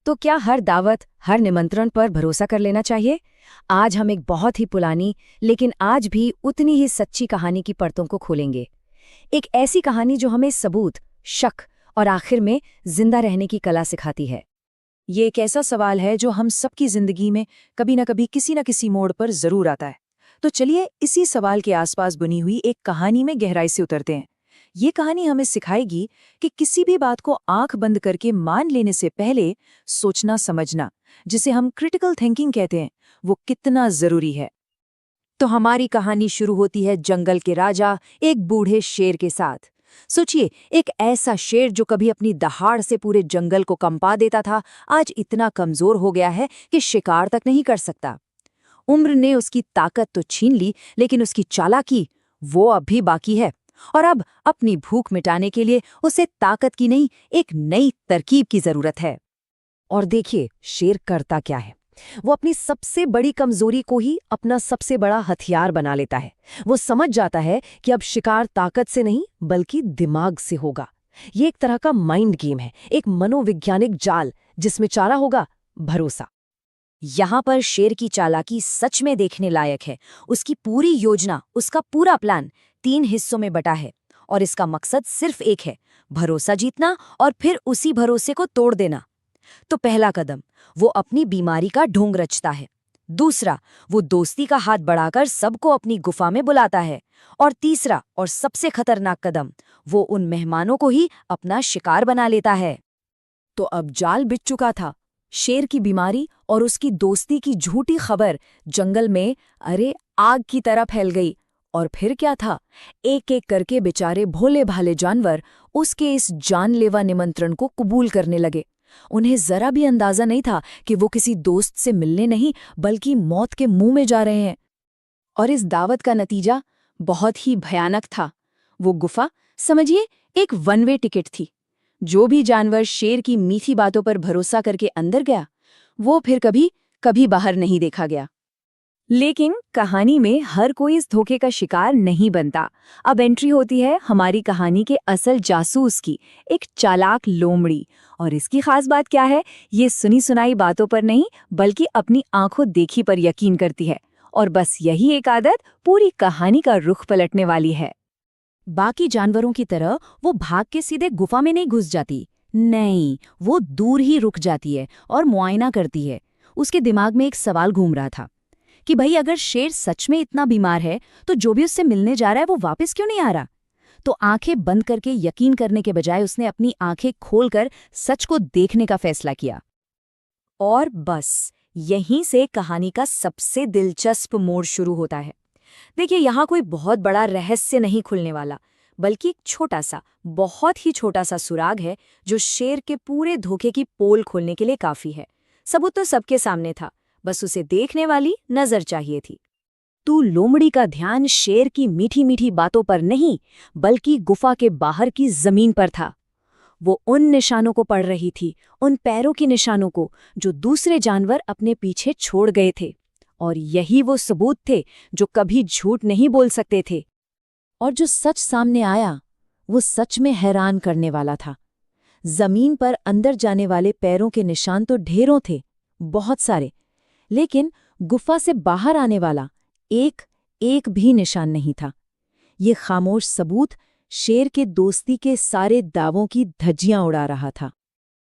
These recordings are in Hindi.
तो क्या हर दावत, हर निमंत्रण पर भरोसा कर लेना चाहिए? आज हम एक बहुत ही पुरानी, लेकिन आज भी उतनी ही सच्ची कहानी की परतों को खोलेंगे। एक ऐसी कहानी जो हमें सबूत, शक और आखिर में जिंदा रहने की कला सिखाती है। ये एक ऐसा सवाल है जो हम सबकी जिंदगी में कभी न कभी किसी न किसी मोड़ पर जरूर आता है। तो चलिए इसी सवाल के आसपास बनी हुई एक कहानी में गहराई से उतरते हैं। ये कहानी हमें सिखाएगी कि किसी भी बात को आंख बंद करके मान लेने से पहले सोचना समझना, जिसे हम क्रिटिकल थिंकिंग कहते हैं, वो कितना जरूरी है। तो हमारी कहानी शुरू होती है जंगल के राजा, एक बूढ़े शेर के साथ। सोचिए, एक ऐसा शेर जो कभी अपनी दहाड़ से पूरे जंगल को कंपा देता था, आज इतना कमजोर हो गया है कि शिकार तक नहीं कर सकता। उम्र ने उसकी ताकत तो छीन ली, लेकिन उसकी चालाकी, वो अब भी बाकी है। और अब अपनी भूख मिटाने के लिए उसे ताकत की नहीं, एक नई तरकीब की जरूरत है। और देखिए, शेर करता क्या है। वो अपनी सबसे बड़ी कमजोरी को ही अपना सबसे बड़ा हथियार बना लेता है। वो समझ जाता है कि अब शिकार ताकत से नहीं, बल्कि दिमाग से होगा। ये एक तरह का माइंड गेम है, एक मनोवैज्ञानिक जाल, जिसमें चारा होगा भरोसा। यहाँ पर शेर की चालाकी सच में देखने लायक है। उसकी पूरी योजना, उसका पूरा प्लान 3 हिस्सों में बटा है, और इसका मकसद सिर्फ एक है: भरोसा जीतना और फिर उसी भरोसे को तोड़ देना। तो पहला कदम, वो अपनी बीमारी का ढोंग रचता है। दूसरा, वो दोस्ती का हाथ बढ़ाकर सबको अपनी गुफा में बुलाता है। और तीसरा और सबसे खतरनाक कदम, वो उन मेहमानों को ही अपना शिकार बना लेता है। तो अब जाल बिछ चुका था। शेर की बीमारी और उसकी दोस्ती की झूठी खबर जंगल में आग की तरह फैल गई। और फिर क्या था? एक एक करके बेचारे भोले भाले जानवर उसके इस जानलेवा निमंत्रण को कबूल करने लगे। उन्हें जरा भी अंदाजा नहीं था कि वो किसी दोस्त से मिलने नहीं, बल्कि मौत के मुंह में जा रहे हैं। और इस दावत का नतीजा बहुत ही भयानक था। वो गुफा, समझिए, एक वन वे टिकट थी। जो भी जानवर शेर की मीठी बातों पर भरोसा करके अंदर गया, वो फिर कभी कभी बाहर नहीं देखा गया। लेकिन कहानी में हर कोई इस धोखे का शिकार नहीं बनता। अब एंट्री होती है हमारी कहानी के असल जासूस की, एक चालाक लोमड़ी। और इसकी खास बात क्या है? ये सुनी सुनाई बातों पर नहीं, बल्कि अपनी आंखों देखी पर यकीन करती है। और बस यही एक आदत पूरी कहानी का रुख पलटने वाली है। बाकी जानवरों की तरह वो भाग के सीधे गुफा में नहीं घुस जाती। नहीं, वो दूर ही रुक जाती है और मुआयना करती है। उसके दिमाग में एक सवाल घूम रहा था कि भाई, अगर शेर सच में इतना बीमार है, तो जो भी उससे मिलने जा रहा है वो वापस क्यों नहीं आ रहा? तो आंखें बंद करके यकीन करने के बजाय उसने अपनी आंखें खोलकर सच को देखने का फैसला किया। और बस यहीं से कहानी का सबसे दिलचस्प मोड़ शुरू होता है। देखिए, यहाँ कोई बहुत बड़ा रहस्य नहीं खुलने वाला, बल्कि एक छोटा सा, बहुत ही छोटा सा सुराग है जो शेर के पूरे धोखे की पोल खोलने के लिए काफी है। सबूत तो सबके सामने था, बस उसे देखने वाली नजर चाहिए थी। तू लोमड़ी का ध्यान शेर की मीठी मीठी बातों पर नहीं, बल्कि गुफा के बाहर की जमीन पर था। वो उन निशानों को पढ़ रही थी, उन पैरों के निशानों को जो दूसरे जानवर अपने पीछे छोड़ गए थे। और यही वो सबूत थे जो कभी झूठ नहीं बोल सकते थे। और जो सच सामने आया, वो सच में हैरान करने वाला था। जमीन पर अंदर जाने वाले पैरों के निशान तो ढेरों थे, बहुत सारे, लेकिन गुफा से बाहर आने वाला एक एक भी निशान नहीं था। ये खामोश सबूत शेर के दोस्ती के सारे दावों की धज्जियां उड़ा रहा था।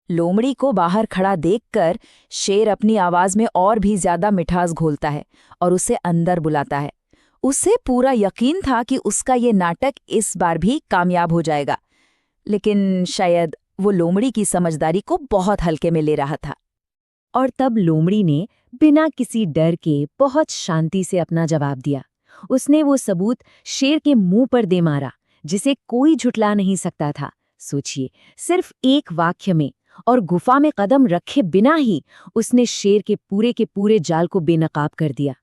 लोमड़ी को बाहर खड़ा देखकर शेर अपनी आवाज में और भी ज्यादा मिठास घोलता है और उसे अंदर बुलाता है। उसे पूरा यकीन था कि उसका ये नाटक इस बार भी कामयाब हो जाएगा, लेकिन शायद वो लोमड़ी की समझदारी को बहुत हल्के में ले रहा था। और तब लोमड़ी ने बिना किसी डर के बहुत शांति से अपना जवाब दिया। उसने वो सबूत शेर के मुंह पर दे मारा, जिसे कोई झुठला नहीं सकता था। सोचिए, सिर्फ एक वाक्य में और गुफा में कदम रखे बिना ही उसने शेर के पूरे जाल को बेनकाब कर दिया।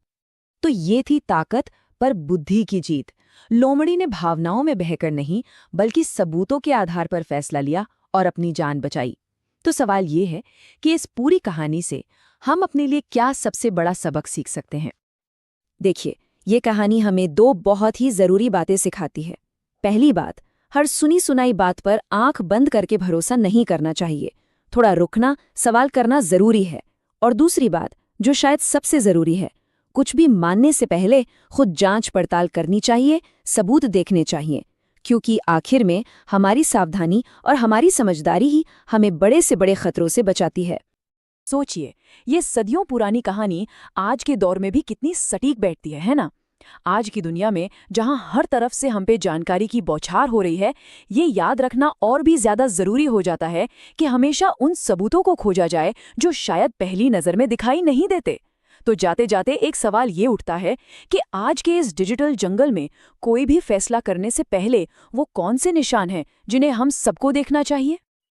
तो ये थी ताकत पर बुद्धि की जीत। लोमड़ी ने भावनाओं में बहकर नहीं, बल्कि सबूतों के आधार पर फैसला लिया और अपनी जान बचाई। तो सवाल ये है कि इस पूरी कहानी से हम अपने लिए क्या सबसे बड़ा सबक सीख सकते हैं? देखिए, ये कहानी हमें 2 बहुत ही जरूरी बातें सिखाती है। पहली बात, हर सुनी सुनाई बात पर आंख बंद करके भरोसा नहीं करना चाहिए। थोड़ा रुकना, सवाल करना जरूरी है। और दूसरी बात, जो शायद सबसे जरूरी है, कुछ भी मानने से पहले खुद जांच पड़ताल करनी चाहिए, सबूत देखने चाहिए, क्योंकि आखिर में हमारी सावधानी और हमारी समझदारी ही हमें बड़े से बड़े खतरों से बचाती है। सोचिए, ये सदियों पुरानी कहानी आज के दौर में भी कितनी सटीक बैठती है ना? आज की दुनिया में जहां हर तरफ से हम पे जानकारी की बौछार हो रही है, ये याद रखना और भी ज्यादा जरूरी हो जाता है कि हमेशा उन सबूतों को खोजा जाए जो शायद पहली नजर में दिखाई नहीं देते। तो जाते जाते एक सवाल ये उठता है कि आज के इस डिजिटल जंगल में कोई भी फैसला करने से पहले वो कौन से निशान हैं जिन्हें हम सबको देखना चाहिए?